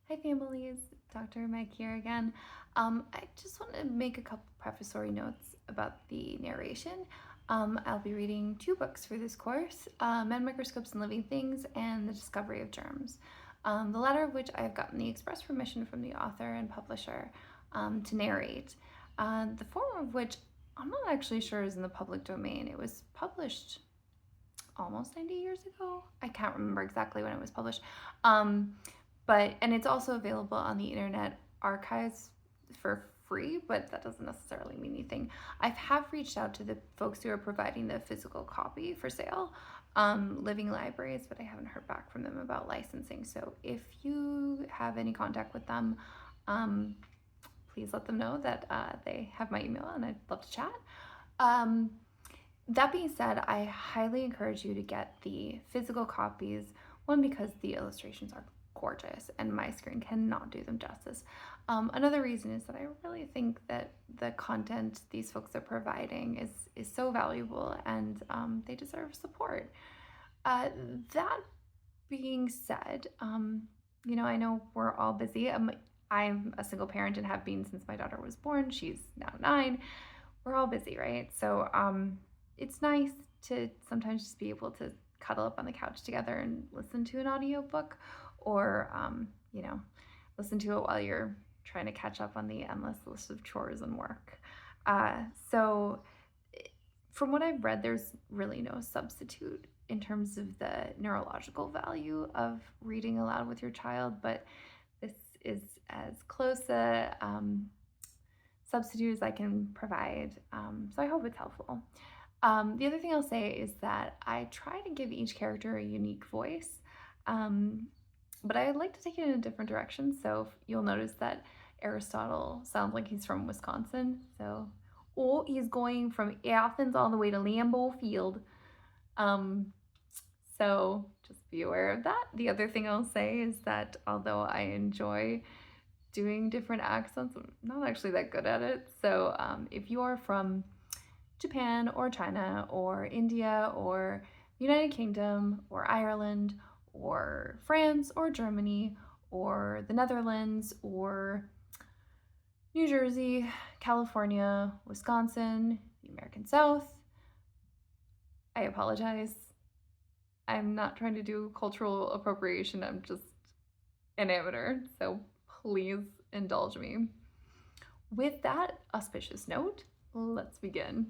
Hi families, Dr. Meg here again. I just want to make a couple prefatory notes about the narration. I'll be reading two books for this course, Microscopes and Living Things and The Discovery of Germs. The latter of which I've gotten the express permission from the author and publisher to narrate. The form of which I'm not actually sure is in the public domain. It was published almost 90 years ago. I can't remember exactly when it was published. And it's also available on the Internet Archives for free, but that doesn't necessarily mean anything. I have reached out to the folks who are providing the physical copy for sale, Living Libraries, but I haven't heard back from them about licensing. So if you have any contact with them, please let them know that they have my email and I'd love to chat. That being said, I highly encourage you to get the physical copies, one, because the illustrations are gorgeous and my screen cannot do them justice. Another reason is that I really think that the content these folks are providing is so valuable and they deserve support. That being said, I know we're all busy. I'm a single parent and have been since my daughter was born. She's now 9. We're all busy, right? So it's nice to sometimes just be able to cuddle up on the couch together and listen to an audiobook or, listen to it while you're trying to catch up on the endless list of chores and work. So from what I've read, there's really no substitute in terms of the neurological value of reading aloud with your child, but this is as close a substitute as I can provide. So I hope it's helpful. The other thing I'll say is that I try to give each character a unique voice, but I like to take it in a different direction. So you'll notice that Aristotle sounds like he's from Wisconsin. Or he's going from Athens all the way to Lambeau Field. So just be aware of that. The other thing I'll say is that although I enjoy doing different accents, I'm not actually that good at it. So if you are from Japan or China or India or United Kingdom or Ireland or France or Germany or the Netherlands or New Jersey, California, Wisconsin, the American South, I apologize. I'm not trying to do cultural appropriation. I'm just an amateur, so please indulge me. With that auspicious note, let's begin.